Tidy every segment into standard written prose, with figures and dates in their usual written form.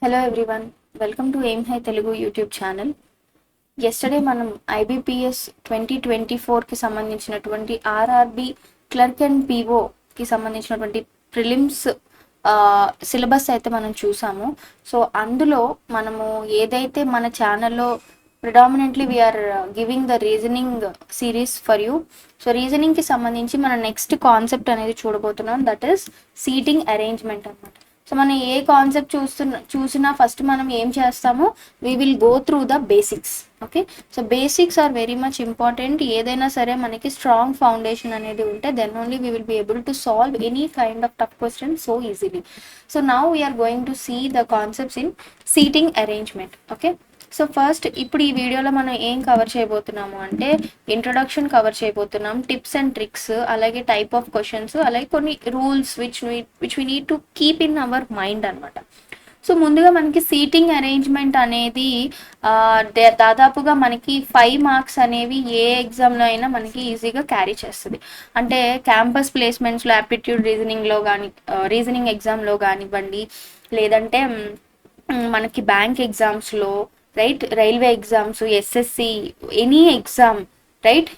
Hello everyone, welcome to aim high Telugu YouTube channel. Yesterday మనం IBPS 2024కి సంబంధించినటువంటి RRB clerk and పీఓకి సంబంధించినటువంటి prelims syllabus అయితే మనం చూసాము. సో అందులో మనము ఏదైతే మన ఛానల్లో predominantly we are giving the reasoning series for you. So రీజనింగ్కి సంబంధించి మన నెక్స్ట్ కాన్సెప్ట్ అనేది చూడబోతున్నాం, దట్ ఈస్ సీటింగ్ అరేంజ్మెంట్ అనమాట. సో మనం ఏ కాన్సెప్ట్ చూసినా ఫస్ట్ మనం ఏం చేస్తామో we will go through the basics. Okay, so basics are very much important. ఏదైనా సరే మనకి స్ట్రాంగ్ ఫౌండేషన్ అనేది ఉంటే then only we will be able to solve any kind of tough question so easily. So now we're going to see the concepts in seating arrangement. Okay, so first ఇప్పుడు ఈ వీడియోలో మనం ఏం cover చేయబోతున్నాము అంటే introduction cover చేయబోతున్నాం, tips and tricks, అలాగే type of questions, అలాగే కొన్ని rules which we need to keep in our mind అనమాట. సో ముందుగా మనకి సీటింగ్ అరేంజ్మెంట్ అనేది దాదాపుగా మనకి 5 మార్క్స్ అనేవి ఏ ఎగ్జామ్లో అయినా మనకి ఈజీగా క్యారీ చేస్తుంది. అంటే క్యాంపస్ ప్లేస్మెంట్స్లో యాప్టిట్యూడ్ రీజనింగ్లో కానీ రీజనింగ్ ఎగ్జామ్లో కానివ్వండి, లేదంటే మనకి బ్యాంక్ ఎగ్జామ్స్లో, right, railway exams, SSC, any exam, right,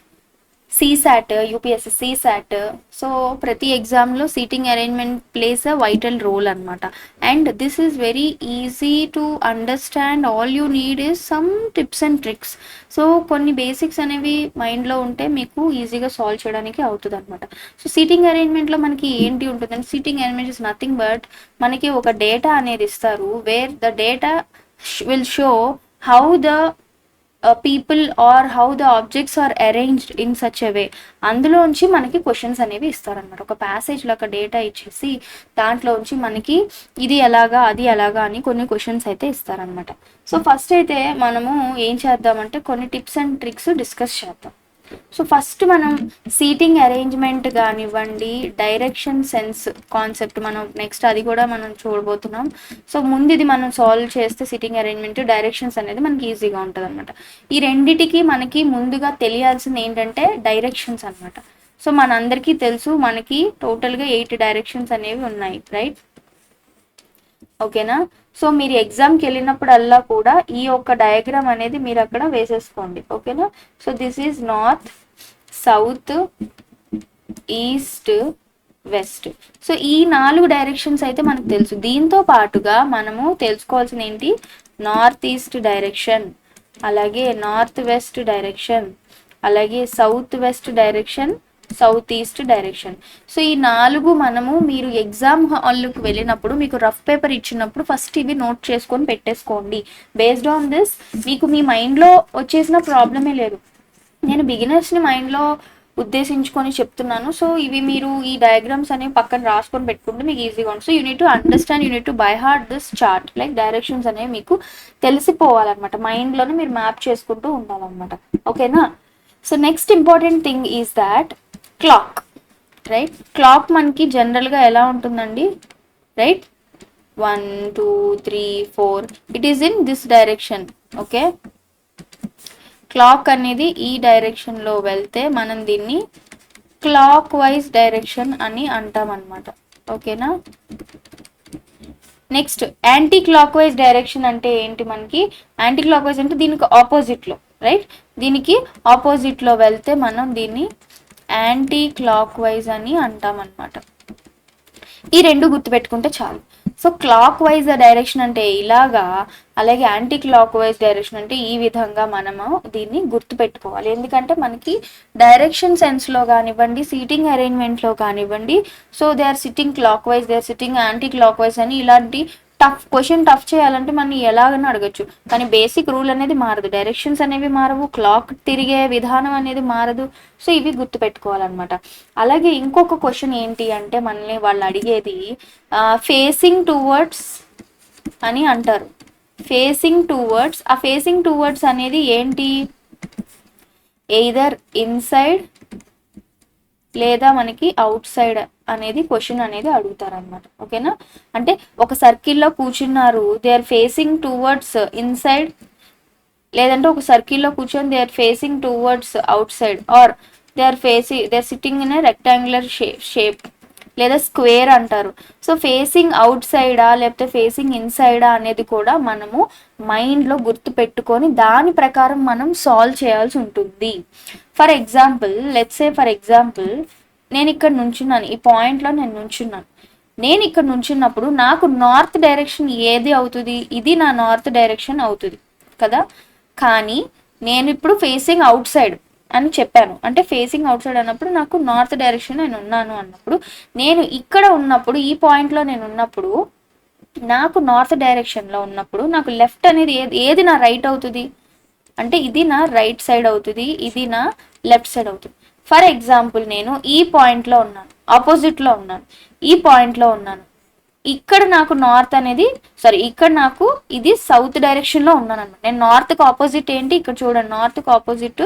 CSAT, UPSC CSAT. So ప్రతి ఎగ్జామ్లో seating arrangement plays a vital role అనమాట. And this is very easy to understand. All you need is some tips and tricks. So కొన్ని basics అనేవి మైండ్లో ఉంటే మీకు ఈజీగా solve చేయడానికి అవుతుంది అనమాట. సో సీటింగ్ అరేంజ్మెంట్లో మనకి ఏంటి ఉంటుందంటే, seating arrangement is nothing but మనకి ఒక డేటా అనేది ఇస్తారు, wear the data will show how the people or how the objects are arranged in such a way. అందులోంచి మనకి క్వశ్చన్స్ అనేవి ఇస్తారనమాట. ఒక ప్యాసేజ్లో ఒక డేటా ఇచ్చేసి దాంట్లోంచి మనకి ఇది ఎలాగా అది ఎలాగా అని కొన్ని క్వశ్చన్స్ అయితే ఇస్తారనమాట. సో ఫస్ట్ అయితే మనము ఏం చేద్దామంటే కొన్ని టిప్స్ అండ్ ట్రిక్స్ డిస్కస్ చేద్దాం. సో ఫస్ట్ మనం సీటింగ్ అరేంజ్మెంట్ కానివ్వండి, డైరెక్షన్ సెన్స్ కాన్సెప్ట్ మనం నెక్స్ట్ అది కూడా మనం చూడబోతున్నాం. సో ముందు ఇది మనం సాల్వ్ చేస్తే సీటింగ్ అరేంజ్మెంట్, డైరెక్షన్స్ అనేది మనకి ఈజీగా ఉంటుంది అనమాట. ఈ రెండిటికి మనకి ముందుగా తెలియాల్సింది ఏంటంటే డైరెక్షన్స్ అనమాట. సో మనందరికీ తెలుసు మనకి టోటల్గా 8 డైరెక్షన్స్ అనేవి ఉన్నాయి, రైట్? ఓకేనా? సో మీరు ఎగ్జామ్కి వెళ్ళినప్పుడల్లా కూడా ఈ యొక్క డయాగ్రామ్ అనేది మీరు అక్కడ వేసేసుకోండి. ఓకేనా? So this is north, south, east, west. So ఈ 4 డైరెక్షన్స్ అయితే మనకు తెలుసు. దీంతో పాటుగా మనము తెలుసుకోవాల్సింది ఏంటి, నార్త్ ఈస్ట్ డైరెక్షన్, అలాగే నార్త్ వెస్ట్ డైరెక్షన్, అలాగే south west direction, south east direction. So ఈ 4 మనము మీరు ఎగ్జామ్ హాల్కి వెళ్ళినప్పుడు మీకు రఫ్ పేపర్ ఇచ్చినప్పుడు ఫస్ట్ ఇవి నోట్ చేసుకొని పెట్టేసుకోండి. బేస్డ్ ఆన్ దిస్ మీకు మీ మైండ్లో వచ్చేసిన ప్రాబ్లమే లేదు. నేను బిగినర్స్ని మైండ్లో ఉద్దేశించుకొని చెప్తున్నాను. సో ఇవి మీరు ఈ డయాగ్రామ్స్ అనేవి పక్కన రాసుకొని పెట్టుకుంటే మీకు ఈజీగా ఉంటుంది. So you need to understand, you need to buy heart this chart. Like directions అనేవి మీకు తెలిసిపోవాలన్నమాట, మైండ్లోనే మీరు మ్యాప్ చేసుకుంటూ ఉండాలన్నమాట. ఓకేనా? So next important thing is that clock, right? Clock మనకి జనరల్గా ఎలా ఉంటుందండి, right? 1 2 3 4 it is in this direction. Okay, clock అనేది ఈ డైరెక్షన్లో వెళ్తే మనం దీన్ని క్లాక్ వైజ్ డైరెక్షన్ అని అంటాం అనమాట. ఓకేనా? Next anti clock wise direction అంటే ఏంటి, మనకి యాంటీ క్లాక్ వైజ్ అంటే దీనికి ఆపోజిట్లో, రైట్? దీనికి ఆపోజిట్లో వెళ్తే మనం దీన్ని యాంటీ క్లాక్ వైజ్ అని అంటాం అనమాట. ఈ 2 గుర్తుపెట్టుకుంటే చాలు. సో క్లాక్ వైజ్ డైరెక్షన్ అంటే ఇలాగా, అలాగే యాంటీ క్లాక్ వైజ్ డైరెక్షన్ అంటే ఈ విధంగా మనము దీన్ని గుర్తుపెట్టుకోవాలి. ఎందుకంటే మనకి డైరెక్షన్ సెన్స్లో కానివ్వండి, సీటింగ్ అరేంజ్మెంట్లో కానివ్వండి, so they are sitting clockwise, they are sitting anticlockwise అని ఇలాంటి క్వశ్చన్ టఫ్ చేయాలంటే మనం ఎలాగైనా అడగచ్చు. కానీ బేసిక్ రూల్ అనేది మారదు, డైరెక్షన్స్ అనేవి మారవు, క్లాక్ తిరిగే విధానం అనేది మారదు. సో ఇవి గుర్తుపెట్టుకోవాలన్నమాట. అలాగే ఇంకొక క్వశ్చన్ ఏంటి అంటే మనల్ని వాళ్ళు అడిగేది ఫేసింగ్ టువర్డ్స్ అని అంటారు. ఫేసింగ్ టువర్డ్స్, ఆ ఫేసింగ్ టువర్డ్స్ అనేది ఏంటి, ఎయిదర్ ఇన్సైడ్ లేదా మనకి అవుట్ సైడ్ అనేది క్వశ్చన్ అనేది అడుగుతారనమాట. ఓకేనా? అంటే ఒక సర్కిల్లో కూర్చున్నారు, they are facing towards inside, లేదంటే ఒక సర్కిల్లో కూర్చొని they are facing towards outside, or they are sitting in a rectangular shape. లేదా స్క్వేర్ అంటారు. సో ఫేసింగ్ అవుట్ సైడా లేకపోతే ఫేసింగ్ ఇన్సైడా అనేది కూడా మనము మైండ్లో గుర్తు పెట్టుకొని దాని ప్రకారం మనం సాల్వ్ చేయాల్సి ఉంటుంది. ఫర్ ఎగ్జాంపుల్ ఫర్ ఎగ్జాంపుల్ నేను ఇక్కడ నుంచున్నాను, ఈ పాయింట్లో నేను నుంచున్నాను. నేను ఇక్కడ నుంచున్నప్పుడు నాకు నార్త్ డైరెక్షన్ ఏది అవుతుంది, ఇది నా నార్త్ డైరెక్షన్ అవుతుంది కదా. కానీ నేను ఇప్పుడు ఫేసింగ్ అవుట్ సైడ్ అని చెప్పాను, అంటే ఫేసింగ్ అవుట్ సైడ్ అన్నప్పుడు నాకు నార్త్ డైరెక్షన్ నేను ఉన్నాను అన్నప్పుడు, నేను ఇక్కడ ఉన్నప్పుడు ఈ పాయింట్లో నేను ఉన్నప్పుడు నాకు నార్త్ డైరెక్షన్లో ఉన్నప్పుడు నాకు లెఫ్ట్ అనేది ఏది నా రైట్ అవుతుంది అంటే ఇది నా రైట్ సైడ్ అవుతుంది, ఇది నా లెఫ్ట్ సైడ్ అవుతుంది. ఫర్ ఎగ్జాంపుల్ నేను ఈ పాయింట్లో ఉన్నాను, ఆపోజిట్లో ఉన్నాను, ఈ పాయింట్లో ఉన్నాను. ఇక్కడ నాకు నార్త్ అనేది ఇక్కడ నాకు ఇది సౌత్ డైరెక్షన్లో ఉన్నాను అనమాట. నేను నార్త్కి ఆపోజిట్ ఏంటి ఇక్కడ చూడండి, నార్త్కి ఆపోజిట్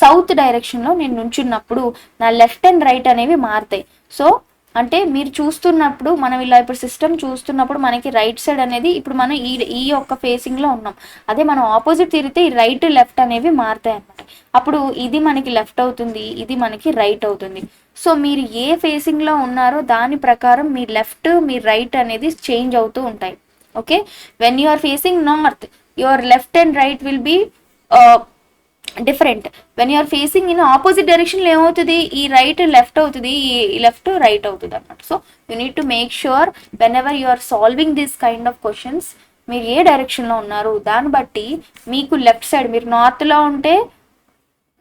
సౌత్ డైరెక్షన్లో నేను నుంచున్నప్పుడు నా లెఫ్ట్ అండ్ రైట్ అనేవి మారుతాయి. సో అంటే మీరు చూస్తున్నప్పుడు మనం ఇలా ఇప్పుడు సిస్టమ్ చూస్తున్నప్పుడు మనకి రైట్ సైడ్ అనేది ఇప్పుడు మనం ఈ యొక్క ఫేసింగ్లో ఉన్నాం. అదే మనం ఆపోజిట్ తిరిగితే ఈ రైట్ లెఫ్ట్ అనేవి మారుతాయి అనమాట. అప్పుడు ఇది మనకి లెఫ్ట్ అవుతుంది, ఇది మనకి రైట్ అవుతుంది. సో మీరు ఏ ఫేసింగ్లో ఉన్నారో దాని ప్రకారం మీ లెఫ్ట్ మీ రైట్ అనేది చేంజ్ అవుతూ ఉంటాయి. Okay, when you are facing north your left and right will be different. When you're facing in opposite డైరెక్షన్లో ఏమవుతుంది, ఈ రైట్ లెఫ్ట్ అవుతుంది, ఈ లెఫ్ట్ రైట్ అవుతుంది అన్నమాట. So you need to make sure whenever you are solving this kind of questions మీరు ఏ డైరెక్షన్లో ఉన్నారు దాన్ని బట్టి మీకు లెఫ్ట్ సైడ్, మీరు నార్త్లో ఉంటే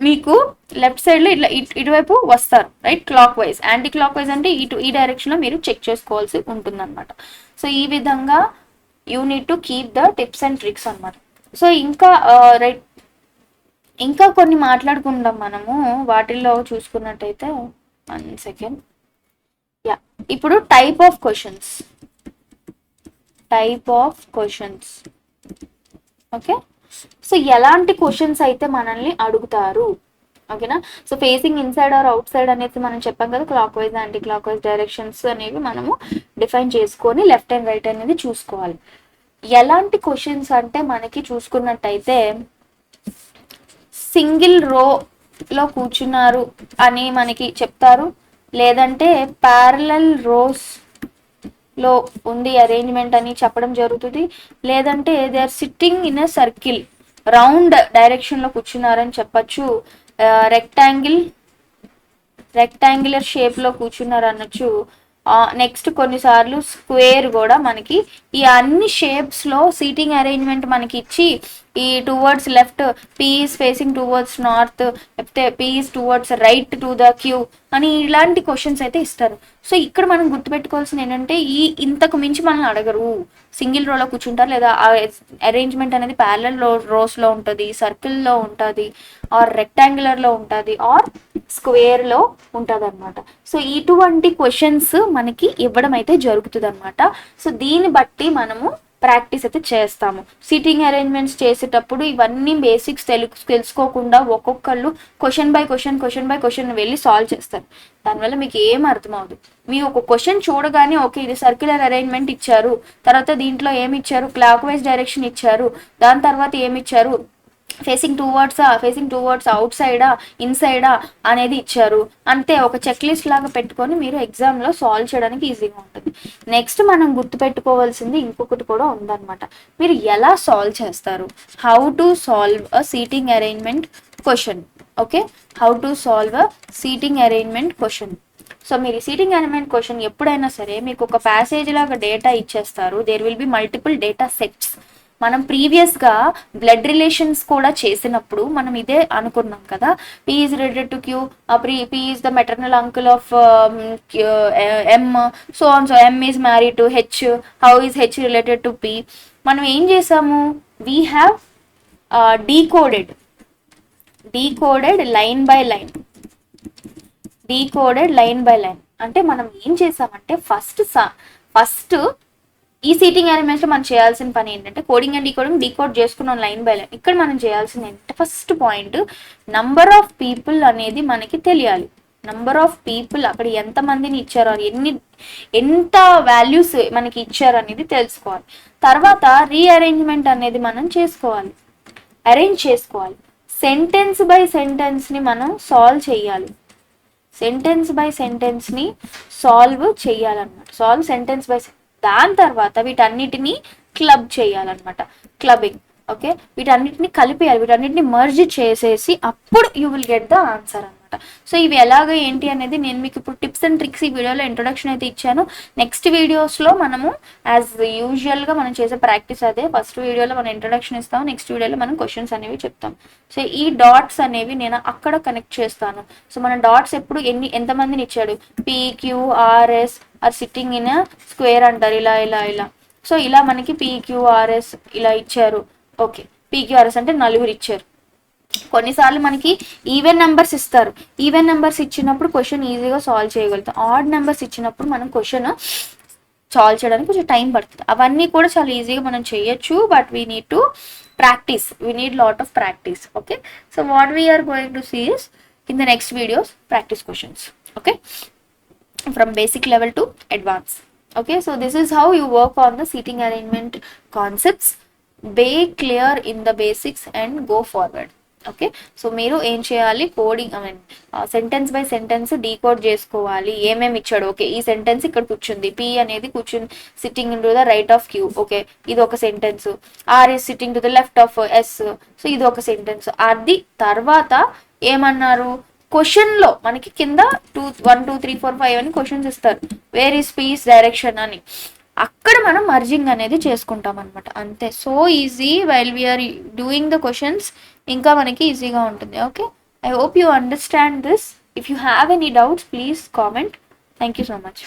మీకు లెఫ్ట్ సైడ్లో ఇట్లా ఇటువైపు వస్తారు, right, clock wise. Anti clock wise అంటే ఈ డైరెక్షన్లో మీరు చెక్ చేసుకోవాల్సి ఉంటుందన్నమాట. సో ఈ విధంగా you need to keep the tips and tricks అనమాట. సో ఇంకా కొన్ని మాట్లాడుకుందాం మనము. వాటిల్లో చూసుకున్నట్టయితే 1 సెకండ్. ఇప్పుడు type of questions. Okay, so ఎలాంటి క్వశ్చన్స్ అయితే మనల్ని అడుగుతారు, ఓకేనా. So facing inside or outside అనేది మనం చెప్పాం కదా, clockwise anticlockwise directions అనేవి మనము డిఫైన్ చేసుకొని లెఫ్ట్ అండ్ రైట్ అనేది చూసుకోవాలి. ఎలాంటి క్వశ్చన్స్ అంటే మనకి చూసుకున్నట్టయితే సింగిల్ రోలో కూర్చున్నారు అని మనకి చెప్తారు, లేదంటే ప్యారలల్ రోస్లో ఉంది అరేంజ్మెంట్ అని చెప్పడం జరుగుతుంది, లేదంటే they are sitting in a circle round డైరెక్షన్లో కూర్చున్నారని చెప్పచ్చు, రెక్టాంగులర్ షేప్లో కూర్చున్నారు అనొచ్చు. నెక్స్ట్ కొన్నిసార్లు స్క్వేర్ కూడా మనకి ఈ అన్ని షేప్స్లో సీటింగ్ అరేంజ్మెంట్ మనకి ఇచ్చి E towards left P is facing towards north, లేకపోతే P is towards right to the Q అని ఇలాంటి క్వశ్చన్స్ అయితే ఇస్తారు. సో ఇక్కడ మనం గుర్తుపెట్టుకోవాల్సింది ఏంటంటే ఇంతకు మించి మనల్ని అడగరు. సింగిల్ రోలో కూర్చుంటారు, లేదా అరేంజ్మెంట్ అనేది ప్యారలల్ రోస్లో ఉంటుంది, సర్కిల్లో ఉంటుంది, ఆర్ రెక్టాంగులర్లో ఉంటుంది, ఆర్ స్క్వేర్లో ఉంటుంది అనమాట. సో ఇటువంటి క్వశ్చన్స్ మనకి ఇవ్వడం అయితే జరుగుతుంది అనమాట. సో దీన్ని బట్టి మనము ప్రాక్టీస్ అయితే చేస్తాము. సిట్టింగ్ అరేంజ్మెంట్స్ చేసేటప్పుడు ఇవన్నీ బేసిక్స్ తెలుసుకోకుండా ఒక్కొక్కళ్ళు క్వశ్చన్ బై క్వశ్చన్ వెళ్ళి సాల్వ్ చేస్తారు. దానివల్ల మీకు ఏం అర్థం అవ్వదు. మీరు ఒక క్వశ్చన్ చూడగానే ఓకే ఇది సర్క్యులర్ అరేంజ్మెంట్ ఇచ్చారు, తర్వాత దీంట్లో ఏమి ఇచ్చారు, క్లాక్ వైజ్ డైరెక్షన్ ఇచ్చారు, దాని తర్వాత ఏమి ఇచ్చారు, ఫేసింగ్ టువర్డ్స్ అవుట్ సైడా ఇన్సైడా అనేది ఇచ్చారు, అంతే. ఒక చెక్ లిస్ట్ లాగా పెట్టుకొని మీరు ఎగ్జామ్లో సాల్వ్ చేయడానికి ఈజీగా ఉంటుంది. నెక్స్ట్ మనం గుర్తుపెట్టుకోవాల్సింది ఇంకొకటి కూడా ఉందన్నమాట. మీరు ఎలా సాల్వ్ చేస్తారు, how to solve a seating arrangement question. Okay, how to solve a seating arrangement question. So మీరు సీటింగ్ అరేంజ్మెంట్ క్వశ్చన్ ఎప్పుడైనా సరే మీకు ఒక ప్యాసేజ్ లాగా డేటా ఇచ్చేస్తారు. There will be multiple data sets. మనం ప్రీవియస్గా బ్లడ్ రిలేషన్స్ కూడా చేసినప్పుడు మనం ఇదే అనుకున్నాం కదా, P is related to Q, P is the maternal uncle of M, so on so M is married to H, how is H related to P. మనం ఏం చేసాము, we have decoded line by line. అంటే మనం ఏం చేసామంటే first ఈ seating అరేంజ్మెంట్స్లో మనం చేయాల్సిన పని ఏంటంటే కోడింగ్ అండ్ డీకోడ్ చేసుకున్నాం లైన్ బై లైన్. ఇక్కడ మనం చేయాల్సింది ఏంటంటే first point number of people అనేది మనకి తెలియాలి. నంబర్ ఆఫ్ పీపుల్ అక్కడ ఎంతమందిని ఇచ్చారో, ఎంత వాల్యూస్ మనకి ఇచ్చారు అనేది తెలుసుకోవాలి. తర్వాత రీఅరేంజ్మెంట్ అనేది మనం అరేంజ్ చేసుకోవాలి. సెంటెన్స్ బై సెంటెన్స్ని మనం సాల్వ్ చేయాలి. సెంటెన్స్ బై సెంటెన్స్ని సాల్వ్ చేయాలన్నమాట. సాల్వ్ సెంటెన్స్ బై దాని తర్వాత వీటన్నిటిని క్లబ్ చేయాలన్నమాట, క్లబ్బింగ్. ఓకే, వీటన్నిటిని కలిపేయాలి, వీటన్నిటిని మర్జ్ చేసేసి అప్పుడు you will get the answer అనమాట. సో ఇవి ఎలాగ ఏంటి అనేది నేను మీకు ఇప్పుడు టిప్స్ అండ్ ట్రిక్స్ ఈ వీడియోలో ఇంట్రొడక్షన్ అయితే ఇచ్చాను. నెక్స్ట్ వీడియోస్లో మనము యాజ్ యూజువల్గా మనం చేసే ప్రాక్టీస్ అదే. ఫస్ట్ వీడియోలో మనం ఇంట్రొడక్షన్ ఇస్తాం, నెక్స్ట్ వీడియోలో మనం క్వశ్చన్స్ అనేవి చెప్తాం. సో ఈ డాట్స్ అనేవి నేను అక్కడ కనెక్ట్ చేస్తాను. సో మన డాట్స్ ఎప్పుడు ఎంతమందిని ఇచ్చాడు, PQRS are sitting in square అంటారు, ఇలా ఇలా ఇలా. సో ఇలా మనకి PQRS ఇలా ఇచ్చారు. ఓకే, PQRS అంటే నలుగురు ఇచ్చారు. కొన్నిసార్లు మనకి ఈవెన్ నెంబర్స్ ఇస్తారు. ఈవెన్ నెంబర్స్ ఇచ్చినప్పుడు క్వశ్చన్ ఈజీగా సాల్వ్ చేయగలుగుతాం. ఆడ్ నెంబర్స్ ఇచ్చినప్పుడు మనం క్వశ్చన్ సాల్వ్ చేయడానికి కొంచెం టైం పడుతుంది. అవన్నీ కూడా చాలా ఈజీగా మనం చేయొచ్చు, but we need to practice, we need lot of practice. Okay, so what we're going to see is in the next videos practice questions. Okay, from basic level to advanced. Okay, so this is how you work on the seating arrangement concepts. Be clear in the basics and go forward. Okay, so మీరు ఏం చేయాలి, coding sentence by sentence decode చేసుకోవాలి. ఏమేమి ఇచ్చాడు, okay ఈ sentence ఇక్కడ కూర్చుంది, P అనేది కూర్చుంది sitting to the right of Q, okay ఇది ఒక sentence. R is sitting to the left of S, so ఇది ఒక సెంటెన్స్. అది తర్వాత ఏమన్నారు, క్వశ్చన్లో మనకి కింద 1 2 3 4 5 అని క్వశ్చన్స్ ఇస్తారు, వేర్ ఈస్ పీస్ డైరెక్షన్ అని. అక్కడ మనం మర్జింగ్ అనేది చేసుకుంటాం అనమాట, అంతే. So easy while we're doing the questions, ఇంకా మనకి ఈజీగా ఉంటుంది. Okay, I hope you understand this. If you have any doubts please comment. Thank you so much.